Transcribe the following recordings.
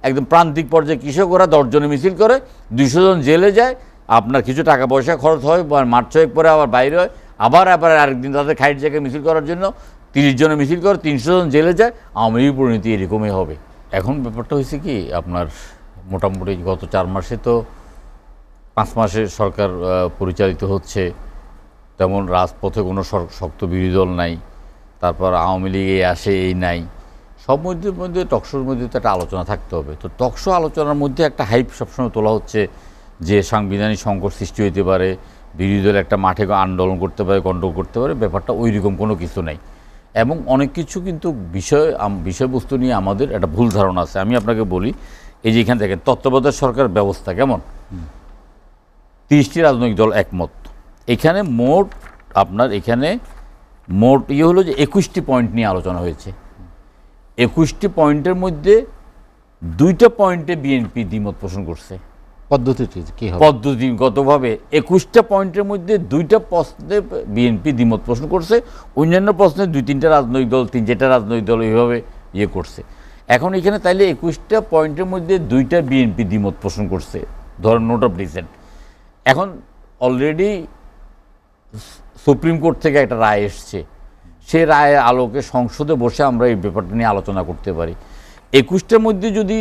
একদম প্রান্তিক পর্যায়ে কৃষকরা 10 জনে মিছিল করে, 200 জন জেলে যায়, আপনার কিছু টাকা পয়সা খরচ হয়, মাঠ ছয়েক পরে আবার বাইরে হয়, আবার আরেকদিন তাদের খাইট জায়গায় মিছিল করার জন্য 30 জনে মিছিল করে, 300 জন জেলে যায়। আওয়ামী লীগ পরিণতি এরকমই হবে। এখন ব্যাপারটা হয়েছে কি, আপনার মোটামুটি গত 4 মাসে তো 5 মাসে সরকার পরিচালিত হচ্ছে, তেমন রাজপথে কোনো শক্ত বিরোধী দল নাই, তারপর আওয়ামী লীগ এই আসে এই নাই, সব মধ্যে টকশোর মধ্যে তো একটা আলোচনা থাকতে হবে। তো টকশো আলোচনার মধ্যে একটা হাইপ সবসময় তোলা হচ্ছে যে সাংবিধানিক সংকট সৃষ্টি হইতে পারে, বিরোধী দল একটা মাঠে আন্দোলন করতে পারে, গণ্ডগোল করতে পারে, ব্যাপারটা ওই রকম কোনো কিছু নাই। এবং অনেক কিছু কিন্তু বিষয়বস্তু নিয়ে আমাদের একটা ভুল ধারণা আছে। আমি আপনাকে বলি, এই যে এখান থেকে তত্ত্বাবধায়ক সরকার ব্যবস্থা কেমন, 30টি রাজনৈতিক দল একমত। এখানে মোট হলো যে 21টি পয়েন্ট নিয়ে আলোচনা হয়েছে। 21টি পয়েন্টের মধ্যে 2টা পয়েন্টে বিএনপি দ্বিমত পোষণ করছে। পদ্ধতিগতভাবে 21টা পয়েন্টের মধ্যে 2টা প্রশ্নে বিএনপি দ্বিমত পোষণ করছে, অন্যান্য প্রশ্নে 2-3টা রাজনৈতিক দল, 3-4টা রাজনৈতিক দল এইভাবে করছে। এখন এখানে তাইলে 21টা পয়েন্টের মধ্যে 2টা বিএনপি দ্বিমত পোষণ করছে, ধরেন নোট অফ ডিসেন্ট। এখন অলরেডি সুপ্রিম কোর্ট থেকে একটা রায় এসছে, সে রায়ের আলোকে সংসদে বসে আমরা এই ব্যাপারটা নিয়ে আলোচনা করতে পারি। 21টার মধ্যে যদি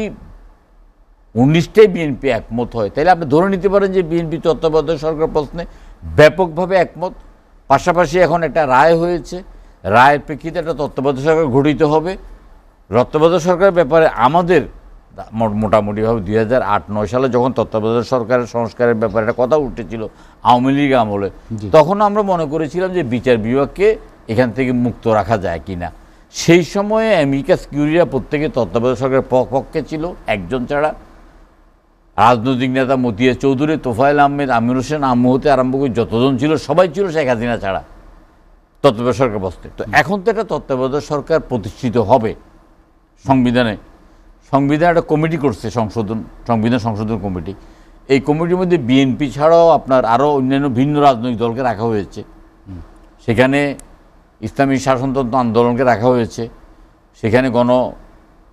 19টাই বিএনপি একমত হয়, তাহলে আপনি ধরে নিতে পারেন যে বিএনপি তত্ত্বাবধায়ক সরকার প্রশ্নে ব্যাপকভাবে একমত। পাশাপাশি এখন একটা রায় হয়েছে, রায়ের প্রেক্ষিতে একটা তত্ত্বাবধায়ক সরকার গঠিত হবে। তত্ত্বাবধায়ক সরকারের ব্যাপারে আমাদের মোটামুটিভাবে 2008-09 সালে যখন তত্ত্বাবধায়ক সরকারের সংস্কারের ব্যাপারে একটা কথা উঠেছিল আওয়ামী লীগ আমলে, তখন আমরা মনে করেছিলাম যে বিচার বিভাগকে এখান থেকে মুক্ত রাখা যায় কিনা। সেই সময়ে অ্যামিকাস কিউরিরা প্রত্যেকে তত্ত্বাবধায়ক সরকারের পক্ষে ছিল, একজন ছাড়া। রাজনৈতিক নেতা মতিয়া চৌধুরী, তোফায়েল আহমেদ, আমির হোসেন, আম্মু হতে আরম্ভ করে যতজন ছিল সবাই ছিল শেখ হাসিনা ছাড়া তত্ত্বাবধায়ক সরকার বসতে। তো এখন তো একটা তত্ত্বাবধায়ক সরকার প্রতিষ্ঠিত হবে। সংবিধান একটা কমিটি করছে, সংবিধান সংশোধন কমিটি। এই কমিটির মধ্যে বিএনপি ছাড়াও আপনার আরও অন্যান্য ভিন্ন রাজনৈতিক দলকে রাখা হয়েছে, সেখানে ইসলামী শাসনতন্ত্র আন্দোলনকে রাখা হয়েছে, সেখানে গণ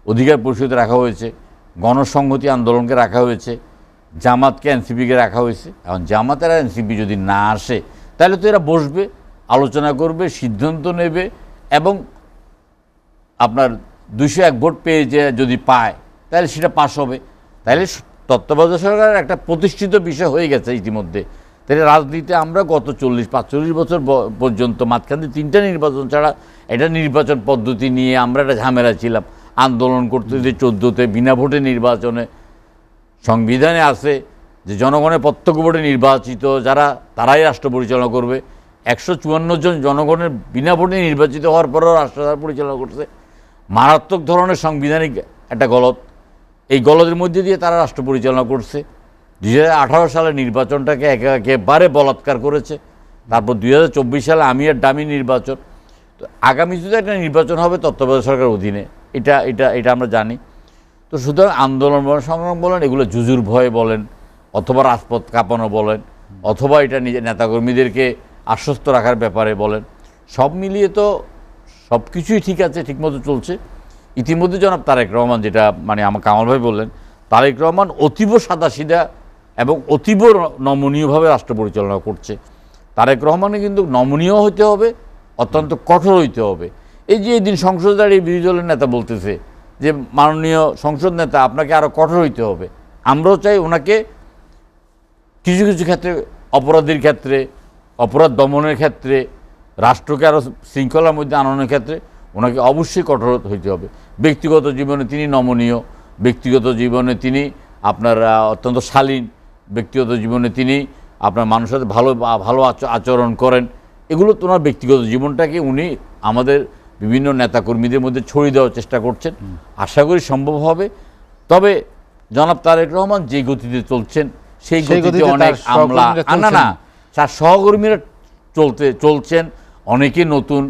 অধিকার পরিষদে রাখা হয়েছে, গণসংহতি আন্দোলনকে রাখা হয়েছে, জামাতকে এনসিপিকে রাখা হয়েছে। এখন জামাতের আর এনসিপি যদি না আসে, তাহলে তো এরা বসবে, আলোচনা করবে, সিদ্ধান্ত নেবে, এবং আপনার 201 ভোট পেয়ে যে যদি পায় তাহলে সেটা পাস হবে। তাহলে তত্ত্বাবধায়ক সরকার একটা প্রতিষ্ঠিত বিষয় হয়ে গেছে ইতিমধ্যে। তাহলে রাজনীতিতে আমরা গত 40-45 বছর পর্যন্ত মাঝখানে 3টা নির্বাচন ছাড়া এটা নির্বাচন পদ্ধতি নিয়ে আমরা একটা ঝামেলা ছিলাম, আন্দোলন করতে যে 14তে বিনা ভোটে নির্বাচনে। সংবিধানে আছে যে জনগণের প্রত্যক্ষ ভোটে নির্বাচিত যারা, তারাই রাষ্ট্র পরিচালনা করবে। 154 জন জনগণের বিনা ভোটে নির্বাচিত হওয়ার পরেও রাষ্ট্র পরিচালনা করছে। মারাত্মক ধরনের সাংবিধানিক একটা গলদ, এই গলদের মধ্যে দিয়ে তারা রাষ্ট্র পরিচালনা করছে। 2018 সালে নির্বাচনটাকে একেবারে বলাৎকার করেছে। তারপর 2024 সালে আমি আর ডামি নির্বাচন। তো আগামী যদি একটা নির্বাচন হবে তত্ত্বাবধায়ক সরকারের অধীনে, এটা আমরা জানি। তো সুতরাং আন্দোলন বলেন, সংগ্রাম বলেন, এগুলো জুজুর ভয়ে বলেন, অথবা রাজপথ কাঁপানো বলেন, অথবা এটা নিজের নেতাকর্মীদেরকে আশ্বস্ত রাখার ব্যাপারে বলেন, সব মিলিয়ে তো সব কিছুই ঠিক আছে, ঠিকমতো চলছে। ইতিমধ্যে জনাব তারেক রহমান, যেটা মানে আমার কামাল ভাই বললেন, তারেক রহমান অতীব সাদাসিধা এবং অতীব নমনীয়ভাবে রাষ্ট্র পরিচালনা করছে। তারেক রহমানে কিন্তু নমনীয় হতে হবে, অত্যন্ত কঠোর হইতে হবে। এই যে এদিন সংসদে দাঁড়িয়ে বিরোধী দলের নেতা বলতেছে যে মাননীয় সংসদ নেতা আপনাকে আরও কঠোর হইতে হবে, আমরাও চাই ওনাকে কিছু কিছু ক্ষেত্রে, অপরাধীর ক্ষেত্রে, অপরাধ দমনের ক্ষেত্রে, রাষ্ট্রকে আরও শৃঙ্খলার মধ্যে আননের ক্ষেত্রে ওনাকে অবশ্যই কঠোর হইতে হবে। ব্যক্তিগত জীবনে তিনি নমনীয়, ব্যক্তিগত জীবনে তিনি আপনার অত্যন্ত শালীন, ব্যক্তিগত জীবনে তিনি আপনার মানুষের সাথে ভালো আচরণ করেন। এগুলো তো ওনার ব্যক্তিগত জীবনটাকে উনি আমাদের বিভিন্ন নেতাকর্মীদের মধ্যে ছড়িয়ে দেওয়ার চেষ্টা করছেন। আশা করি সম্ভব হবে। তবে জনাব তারেক রহমান যে গতিতে চলছেন সেই গতিতে অনেক আমলা তার সহকর্মীরা চলছেন, অনেকে নতুন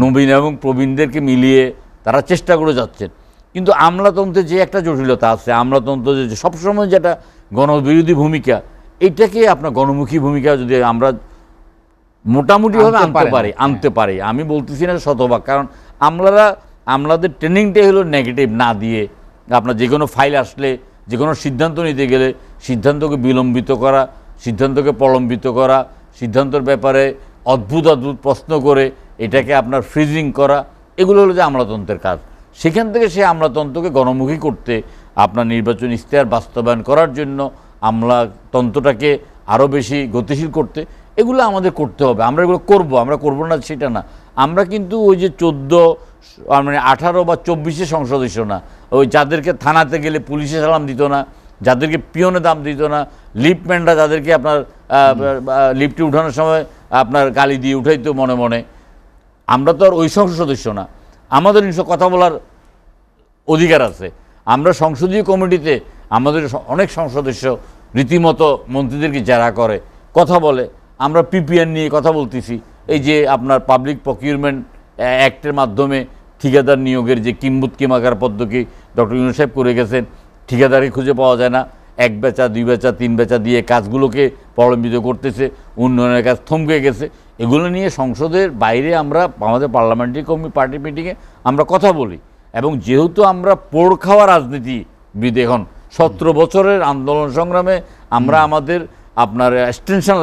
নবীন এবং প্রবীণদেরকে মিলিয়ে তারা চেষ্টা করে যাচ্ছেন। কিন্তু আমলাতন্ত্রে যে একটা জটিলতা আছে, আমলাতন্ত্র যে সবসময় যেটা গণবিরোধী ভূমিকা, এইটাকে আপনার গণমুখী ভূমিকা যদি আমরা মোটামুটিভাবে আনতে পারি, আমি বলতেছি না শতভাগ, কারণ আমলাদের ট্রেনিংটাই হলো নেগেটিভ না দিয়ে আপনার যে কোনো ফাইল আসলে, যে কোনো সিদ্ধান্ত নিতে গেলে সিদ্ধান্তকে বিলম্বিত করা, সিদ্ধান্তকে প্রলম্বিত করা, সিদ্ধান্তের ব্যাপারে অদ্ভুত অদ্ভুত প্রশ্ন করে এটাকে আপনার ফ্রিজিং করা, এগুলো হলো যে আমলাতন্ত্রের কাজ। সেখান থেকে সেই আমলাতন্ত্রকে গণমুখী করতে, আপনার নির্বাচন ইশতেহার বাস্তবায়ন করার জন্য আমলাতন্ত্রটাকে আরও বেশি গতিশীল করতে, এগুলো আমাদের করতে হবে। আমরা এগুলো করব, আমরা করব না সেটা না। আমরা কিন্তু ওই যে 14 মানে 18 বা 24 সংসদস্য না, ওই যাদেরকে থানাতে গেলে পুলিশে সালাম দিত না, যাদেরকে পিয়নে দাম দিত না, লিফটম্যানরা যাদেরকে আপনার লিফটে উঠানোর সময় আপনার গালি দিয়ে উঠাইতো মনে মনে, আমরা তো আর ওই সংসদ সদস্য না। আমাদের কথা বলার অধিকার আছে। আমরা সংসদীয় কমিটিতে আমাদের অনেক সদস্য রীতিমতো মন্ত্রীদেরকে জেরা করে, কথা বলে। আমরা পিপিএন নিয়ে কথা বলতেছি, এই যে আপনার পাবলিক প্রকিউরমেন্ট অ্যাক্টের মাধ্যমে ঠিকাদার নিয়োগের যে কিমাকার পদ্ধতি ডক্টর ইউনূস সাহেব করে গেছেন, ঠিকাদারই খুঁজে পাওয়া যায় না, 1 বেচা 2 বেচা 3 বেচা দিয়ে কাজগুলোকে প্রলম্বিত করতেছে, উন্নয়নের কাজ থমকে গেছে। এগুলো নিয়ে সংসদের বাইরে আমরা আমাদের পার্লামেন্টারি পার্টি মিটিংয়ে আমরা কথা বলি। এবং যেহেতু আমরা পোড় খাওয়া রাজনীতিবিদ, এখন 17 বছরের আন্দোলন সংগ্রামে আমরা আমাদের আপনার এক্সটেনশন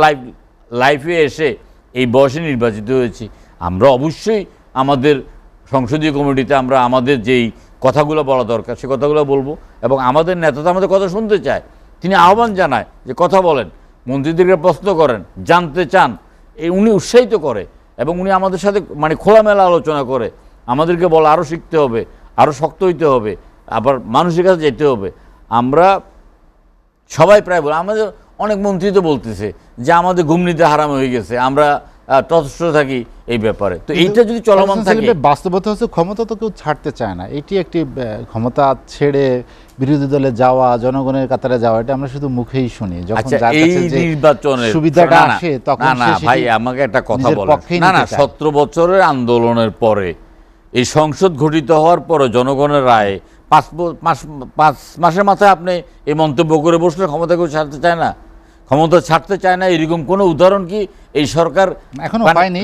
লাইফে এসে এই বয়সে নির্বাচিত হয়েছি, আমরা অবশ্যই আমাদের সংসদীয় কমিটিতে আমরা আমাদের যেই কথাগুলো বলা দরকার সে কথাগুলো বলবো। এবং আমাদের নেতা তো আমাদের কথা শুনতে চায়, তিনি আহ্বান জানায় যে কথা বলেন, মন্ত্রীদেরকে প্রশ্ন করেন, জানতে চান, উনি উৎসাহিত করে এবং উনি আমাদের সাথে মানে খোলামেলা আলোচনা করে। আমাদেরকে বলে আরও শিখতে হবে, আরও শক্ত হইতে হবে, আবার মানুষের কাছে যেতে হবে। আমরা সবাই প্রায় বলি, আমাদের অনেক মন্ত্রী তো বলতেছে যে আমাদের ঘুমনিতে হারাম হয়ে গেছে, আমরা তথস্থ থাকি এই ব্যাপারে। তো এইটা যদি চলমান থাকে, বাস্তবতা হচ্ছে ক্ষমতা তো কেউ ছাড়তে চায় না। এটি একটি ক্ষমতা ছেড়ে বিরোধী দলে যাওয়া, জনগণের কাতারে যাওয়া, এটা আমরা শুধু মুখেই শুনি। যখন এই নির্বাচনের সুবিধাটা আসে তখন না ভাই আমাকে একটা কথা বলেন, না 17 বছরের আন্দোলনের পরে এই সংসদ গঠিত হওয়ার পরে জনগণের রায় 5 মাসের মাথায় আপনি এই মন্তব্য করে বসলে ক্ষমতা কেউ ছাড়তে চায় না, ক্ষমতা ছাড়তে চায় না, এরকম কোনো উদাহরণ কি এই সরকার এখনো পায়নি?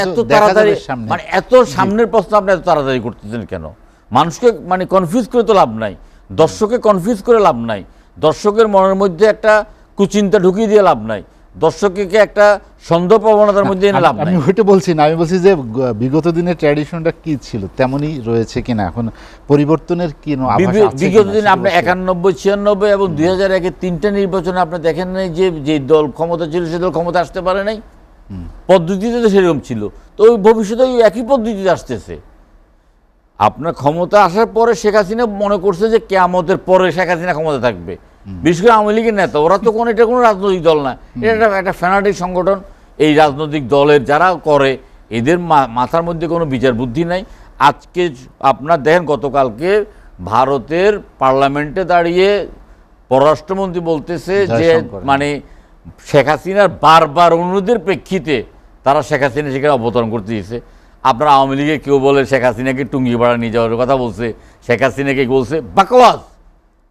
এত তাড়াতাড়ি মানে এত সামনের প্রশ্ন আপনি এত তাড়াতাড়ি করতেছেন কেন? মানুষকে মানে কনফিউজ করে তো লাভ নাই, দর্শককে কনফিউজ করে লাভ নাই, দর্শকের মনের মধ্যে একটা কুচিন্তা ঢুকিয়ে দিয়ে লাভ নাই, দর্শককে একটা সন্দেহ প্রবণতার মধ্যে এনে লাভ নাই। আমি ওইটা বলছি না, আমি বলছি যে বিগত দিনের ট্র্যাডিশনটা কি ছিল তেমনই রয়েছে কিনা, এখন পরিবর্তনের কি বিগত দিনে আপনি 91, 96 এবং 2001-এর 3টা নির্বাচনে আপনি দেখেন নাই যে দল ক্ষমতা ছিল সে দল ক্ষমতা আসতে পারে নাই, পদ্ধতিতে তো সেরকম ছিল। তো ওই ভবিষ্যতে ওই একই পদ্ধতিতে আসতেছে। আপনার ক্ষমতা আসার পরে শেখ হাসিনা মনে করছে যে কিয়ামতের পরে শেখ হাসিনা ক্ষমতা থাকবে। বিশেষ করে আওয়ামী লীগের নেতা, ওরা তো এটা কোনো রাজনৈতিক দল না, এটা একটা ফ্যানাটিক সংগঠন। এই রাজনৈতিক দলের যারা করে এদের মাথার মধ্যে কোনো বিচার বুদ্ধি নাই। আজকে আপনার দেখেন গতকালকে ভারতের পার্লামেন্টে দাঁড়িয়ে পররাষ্ট্রমন্ত্রী বলতেছে যে মানে শেখ হাসিনার বারবার অনুরোধের প্রেক্ষিতে তারা শেখ হাসিনা সেখানে অবতরণ করতে দিয়েছে। আপনার আওয়ামী লীগে কেউ বলে শেখ হাসিনাকে টুঙ্গিপাড়া নিয়ে যাওয়ার কথা বলছে, শেখ হাসিনাকে বলছে বাকওয়াস,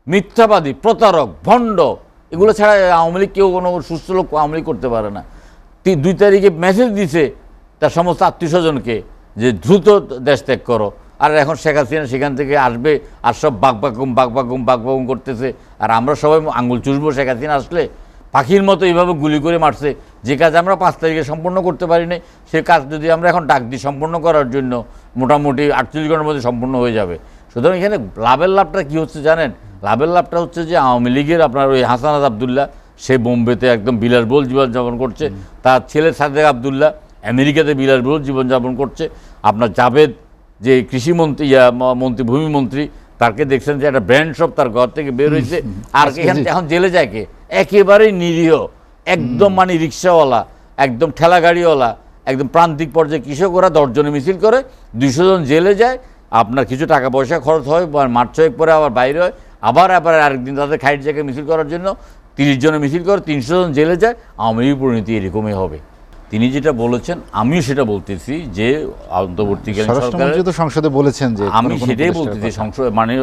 মিথ্যাবাদী, প্রতারক, ভণ্ড, এগুলো ছাড়া আওয়ামী লীগ কেউ কোনো সুস্থ লোক আওয়ামী লীগ করতে পারে না। 2 তারিখে মেসেজ দিছে তার সমস্ত আত্মীয় স্বজনকে যে দ্রুত দেশ ত্যাগ করো। আর এখন শেখ হাসিনা সেখান থেকে আসবে আর সব বাগবাগুম করতেছে, আর আমরা সবাই আঙুল চুষবো শেখ হাসিনা আসলে। পাখির মতো এইভাবে গুলি করে মারছে, যে কাজ আমরা 5 তারিখে সম্পন্ন করতে পারি নাই, সে কাজ যদি আমরা এখন ডাক দিই সম্পন্ন করার জন্য মোটামুটি 48 ঘন্টার মধ্যে সম্পন্ন হয়ে যাবে। সুতরাং এখানে লাভটা কী হচ্ছে জানেন? লাভটা হচ্ছে যে আওয়ামী লীগের আপনার ওই হাসানাত আবদুল্লাহ, সে বোম্বেতে একদম বিলাসবহুল জীবনযাপন করছে, তার ছেলে সাদেক আবদুল্লাহ আমেরিকাতে বিলাসবহুল জীবনযাপন করছে। আপনার জাভেদ যে কৃষিমন্ত্রী মন্ত্রী ভূমিমন্ত্রী, তাকে দেখছেন যে একটা ব্র্যান্ড শপ তার ঘর থেকে বের হয়েছে, আর এখানে এখন জেলে যায় কে? একেবারেই নিরীহ, একদম মানে রিক্সাওয়ালা, একদম ঠেলা গাড়িওয়ালা, একদম প্রান্তিক পর্যায়ে কৃষক, ওরা 10 জনে মিছিল করে, 200 জন জেলে যায়, আপনার কিছু টাকা পয়সা খরচ হয়, মাঠ ছয়েক পরে আবার বাইরে হয়, আবার আরেকদিন তাদের খাইট জায়গায় মিছিল করার জন্য 30 জনে মিছিল করে, 300 জন জেলে যায়। আওয়ামী লীগ পরিণতি এরকমই হবে। তিনি যেটা বলেছেন আমিও সেটা বলতেছি যে অন্তর্বর্তীকালীন সরকারের সংসদে বলেছেন যে আমি সেটাই বলতেছি, সংসদ মানে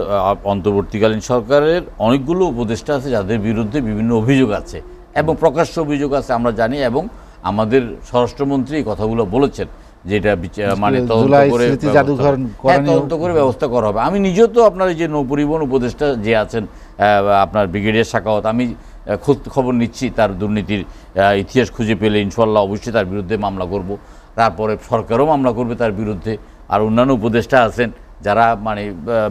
অন্তর্বর্তীকালীন সরকারের অনেকগুলো উপদেষ্টা আছে যাদের বিরুদ্ধে বিভিন্ন অভিযোগ আছে এবং প্রকাশ্য অভিযোগ আছে আমরা জানি, এবং আমাদের স্বরাষ্ট্রমন্ত্রী এই কথাগুলো বলেছেন যেটা মানে তদন্ত জুলাই করে স্মৃতি জাদুঘর তদন্ত করে ব্যবস্থা করা হবে। আমি নিজেও তো আপনার এই যে নৌপরিবহন উপদেষ্টা যে আছেন আপনার ব্রিগেডিয়ার শাখাওয়াত, আমি খোঁজ খবর নিচ্ছি তার দুর্নীতির ইতিহাস খুঁজে পেলে ইনশাল্লাহ অবশ্যই তার বিরুদ্ধে মামলা করব। তারপরে সরকারও মামলা করবে তার বিরুদ্ধে। আর অন্যান্য উপদেষ্টা আছেন যারা মানে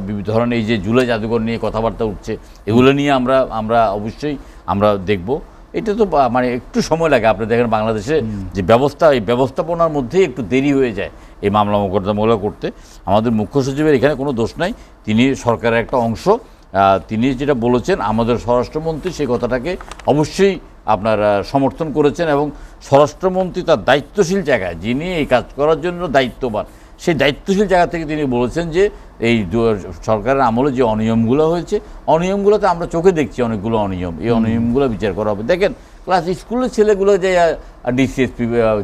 বিভিন্ন ধরনের এই যে জুলাই জাদুঘর নিয়ে কথাবার্তা উঠছে, এগুলো নিয়ে আমরা অবশ্যই আমরা দেখব। এটা তো মানে একটু সময় লাগে। আপনি দেখেন বাংলাদেশে যে ব্যবস্থা, এই ব্যবস্থাপনার মধ্যেই একটু দেরি হয়ে যায় এই মামলা মোকদ্দমাগুলো করতে। আমাদের মুখ্য সচিবের এখানে কোনো দোষ নাই, তিনি সরকারের একটা অংশ। তিনি যেটা বলেছেন আমাদের স্বরাষ্ট্রমন্ত্রী সেই কথাটাকে অবশ্যই আপনার সমর্থন করেছেন, এবং স্বরাষ্ট্রমন্ত্রী তার দায়িত্বশীল জায়গায়, যিনি এই কাজ করার জন্য দায়িত্ববান, সেই দায়িত্বশীল জায়গা থেকে তিনি বলেছেন যে এই সরকারের আমলে যে অনিয়মগুলো হয়েছে, অনিয়মগুলোতে আমরা চোখে দেখছি অনেকগুলো অনিয়ম, এই অনিয়মগুলো বিচার করা হবে। দেখেন ক্লাস স্কুলের ছেলেগুলো যে ডিসিএসপি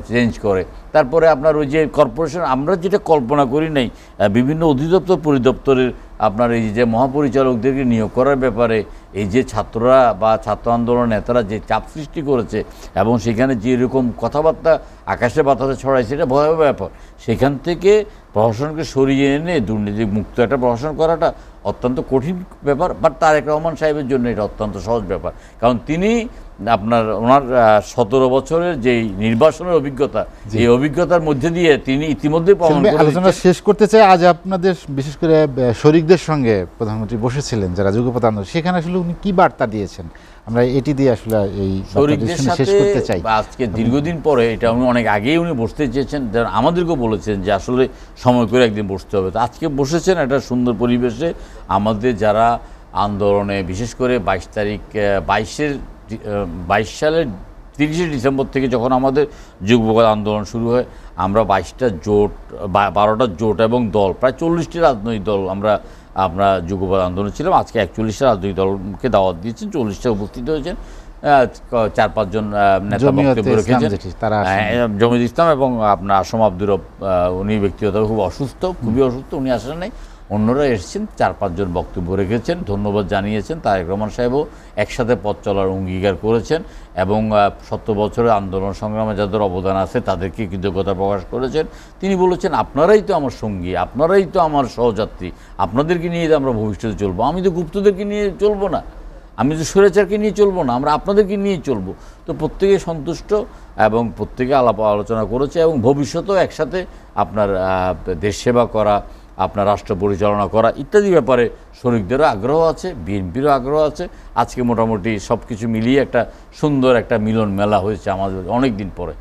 চেঞ্জ করে, তারপরে আপনার ওই যে কর্পোরেশন, আমরা যেটা কল্পনা করি নাই, বিভিন্ন অধিদপ্তর পরিদপ্তরের আপনার এই যে মহাপরিচালকদেরকে নিয়োগ করার ব্যাপারে এই যে ছাত্ররা বা ছাত্র আন্দোলন নেতারা যে চাপ সৃষ্টি করেছে, এবং সেখানে যেরকম কথাবার্তা আকাশে বাতাসে ছড়ায়, সেটা ভয়াবহ ব্যাপার। সেখান থেকে প্রশাসনকে সরিয়ে এনে দুর্নীতি মুক্ত একটা প্রশাসন করাটা অত্যন্ত কঠিন ব্যাপার, বাট তারেক রহমান সাহেবের জন্য এটা অত্যন্ত সহজ ব্যাপার। কারণ তিনি ওনার 17 বছরের যেই নির্বাচনের অভিজ্ঞতা, এই অভিজ্ঞতার মধ্যে দিয়ে তিনি ইতিমধ্যে আলোচনা শেষ করতে চাই। আজ আপনাদের বিশেষ করে শরিকদের সঙ্গে প্রধানমন্ত্রী বসেছিলেন যারা যুগপৎ আন্দোলন, সেখানে আসলে উনি কি বার্তা দিয়েছেন, আমরা এটি দিয়ে আসলে এই শরিকদের সাথে শেষ করতে চাই। আজকে দীর্ঘদিন পরে, এটা উনি অনেক আগেই উনি বসতে চেয়েছেন, আমাদেরকেও বলেছেন যে আসলে সময় করে একদিন বসতে হবে। তো আজকে বসেছেন একটা সুন্দর পরিবেশে। আমাদের যারা আন্দোলনে বিশেষ করে 22 সালের 30শে ডিসেম্বর থেকে যখন আমাদের যুগপৎ আন্দোলন শুরু হয়, আমরা 22টা জোট, 12টা জোট এবং দল, প্রায় 40টি রাজনৈতিক দল আমরা যুগপৎ আন্দোলন ছিলাম। আজকে 41টা রাজনৈতিক দলকে দাওয়াত দিয়েছেন, 40টা উপস্থিত হয়েছেন, 4-5 জন নেতা বক্তব্য রেখেছেন। জমিয়ত ইসলাম এবং আপনার আসম আব্দুর রব, উনি ব্যক্তিগতভাবে খুব অসুস্থ, খুবই অসুস্থ, উনি আসেন নাই। অন্যরা এসেছেন, 4-5 জন বক্তব্য রেখেছেন, ধন্যবাদ জানিয়েছেন। তারেক রহমান সাহেবও একসাথে পথ চলার অঙ্গীকার করেছেন, এবং 70 বছরের আন্দোলন সংগ্রামে যাদের অবদান আছে তাদেরকে কৃতজ্ঞতা প্রকাশ করেছেন। তিনি বলেছেন আপনারাই তো আমার সঙ্গী, আপনারাই তো আমার সহযাত্রী, আপনাদেরকে নিয়ে আমরা ভবিষ্যতে চলবো। আমি তো গুপ্তদেরকে নিয়ে চলবো না, আমি তো স্বৈরাচারকে নিয়ে চলবো না, আমরা আপনাদেরকে নিয়ে চলবো। তো প্রত্যেকে সন্তুষ্ট এবং প্রত্যেকে আলাপ আলোচনা করেছে, এবং ভবিষ্যতেও একসাথে আপনার দেশ সেবা করা, আপনার রাষ্ট্র পরিচালনা করা ইত্যাদি ব্যাপারে শরিকদেরও আগ্রহ আছে, বিএনপিরও আগ্রহ আছে। আজকে মোটামুটি সব কিছু মিলিয়ে একটা সুন্দর একটা মিলন মেলা হয়েছে আমাদের অনেক দিন পরে।